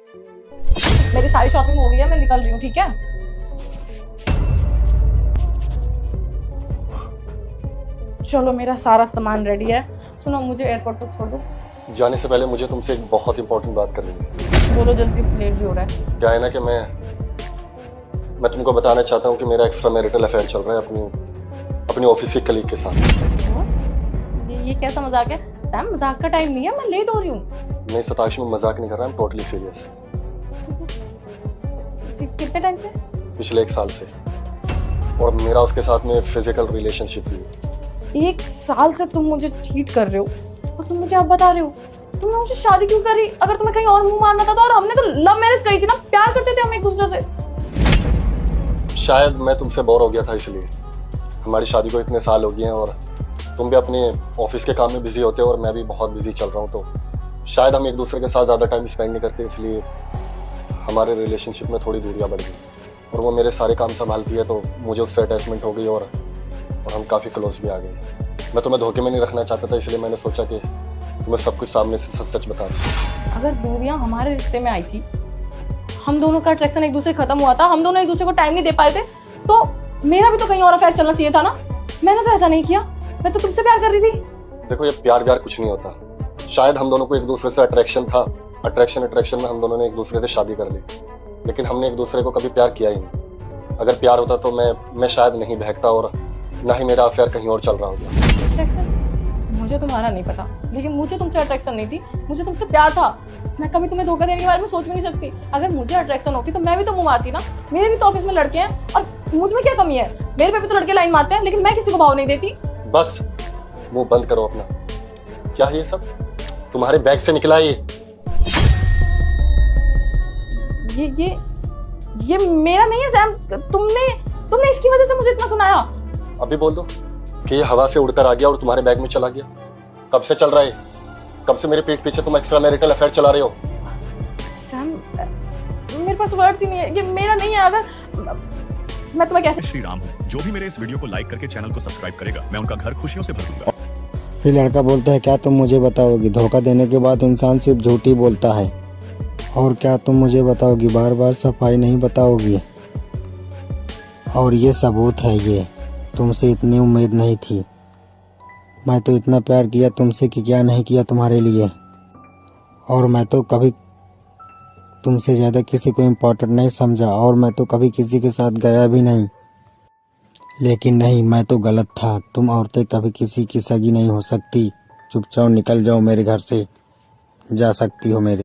मेरी सारी शॉपिंग हो गई है, मैं निकल रही हूँ, ठीक है? चलो मेरा सारा सामान रेडी है। सुनो, मुझे एयरपोर्ट तक छोड़ दो। जाने से पहले मुझे तुमसे एक बहुत इंपॉर्टेंट बात करनी है। बोलो जल्दी, लेट भी हो रहा है। क्या है ना कि मैं तुमको बताना चाहता हूँ कि मेरा एक्स्ट्रा मैरिटल अफेयर चल रहा है अपनी ऑफिस के कलीग के साथ। ये कैसा मजाक है सैम? मजाक का टाइम नहीं है, मैं लेट हो रही हूँ। मैं सताश में मजाक नहीं कर रहा, I'm टोटली सीरियस। कितने टाइम से? पिछले 1 साल से। और मेरा उसके साथ में फिजिकल रिलेशनशिप हुई है। 1 साल से तुम मुझे चीट कर रहे हो और तुम मुझे अब बता रहे हो? तुमने मुझे शादी क्यों करी? अगर तुम्हें कहीं और मुंह मारना था तो, और हमने तो लव मैरिज करी थी ना, प्यार करते थे हम एक दूसरे से। शायद मैं तुमसे बोर हो गया था, इसलिए। हमारी शादी को इतने साल हो गए हैं और तुम भी अपने ऑफिस के काम में बिजी होते हो और मैं भी बहुत बिजी चल रहा हूँ, तो शायद हम एक दूसरे के साथ ज़्यादा टाइम स्पेंड नहीं करते, इसलिए हमारे रिलेशनशिप में थोड़ी दूरियां बढ़ गई। और वो मेरे सारे काम संभालती है तो मुझे उससे अटैचमेंट हो गई और हम काफ़ी क्लोज भी आ गए। मैं तुम्हें धोखे में नहीं रखना चाहता था, इसलिए मैंने सोचा कि तुम्हें सब कुछ सामने से सच बता दूं। अगर दूरियां हमारे रिश्ते में आई थी, हम दोनों का अट्रैक्शन एक दूसरे खत्म हुआ था, हम दोनों एक दूसरे को टाइम नहीं दे पाए थे, तो मेरा भी तो कहीं और अफेयर चलना चाहिए था ना। मैंने तो ऐसा नहीं किया, मैं तो तुमसे प्यार कर रही थी। देखो, ये प्यार कुछ नहीं होता। शायद हम दोनों को एक दूसरे से अट्रैक्शन था, अट्रैक्शन में हम दोनों ने एक दूसरे से शादी कर ली, लेकिन हमने एक दूसरे को कभी प्यार किया ही नहीं। अगर प्यार होता तो मैं शायद नहीं बहकता और ना ही मेरा अफेयर कहीं और चल रहा होता। अट्रैक्शन? मुझे तुम्हारा नहीं पता, लेकिन मुझे तुमसे अट्रैक्शन नहीं थी, मुझे तुमसे प्यार था। मैं कभी तुम्हें धोखा देने के बारे में सोच भी नहीं सकती। अगर मुझे अट्रैक्शन होती तो मैं भी तो मुंह मारती ना। मेरे भी तो ऑफिस में लड़के हैं और मुझ में क्या कमी है? मेरे पे भी तो लड़के लाइन मारते हैं, लेकिन मैं किसी को भाव नहीं देती। बस वो बंद करो अपना। क्या है ये सब? तुम्हारे बैग से निकला ये मेरा नहीं है सैम। तुमने इसकी वजह से मुझे इतना सुनाया। अभी बोल दो कि ये हवा से उड़कर आ गया और तुम्हारे बैग में चला गया। कब से चल रहा है? कब से मेरे पीठ पीछे तुम एक्स्ट्रा मैरिटल अफेयर चला रहे हो? सैम, मेरे पास वर्ड्स ही नहीं है। ये मेरा नहीं है। अगर मैं तुम्हें कैसे... श्री राम हूँ। जो भी मेरे इस वीडियो को लाइक करके चैनल को सब्सक्राइब करेगा, मैं उनका घर खुशियों से भर दूंगा। फिर लड़का बोलता है, क्या तुम मुझे बताओगी? धोखा देने के बाद इंसान सिर्फ झूठ ही बोलता है। और क्या तुम मुझे बताओगी? बार बार सफाई नहीं बताओगी। और ये सबूत है, ये तुमसे इतनी उम्मीद नहीं थी। मैं तो इतना प्यार किया तुमसे कि क्या नहीं किया तुम्हारे लिए। और मैं तो कभी तुमसे ज़्यादा किसी को इम्पोर्टेंट नहीं समझा, और मैं तो कभी किसी के साथ गया भी नहीं। लेकिन नहीं, मैं तो गलत था। तुम औरतें कभी किसी की सगी नहीं हो सकती। चुपचाप निकल जाओ मेरे घर से, जा सकती हो मेरे।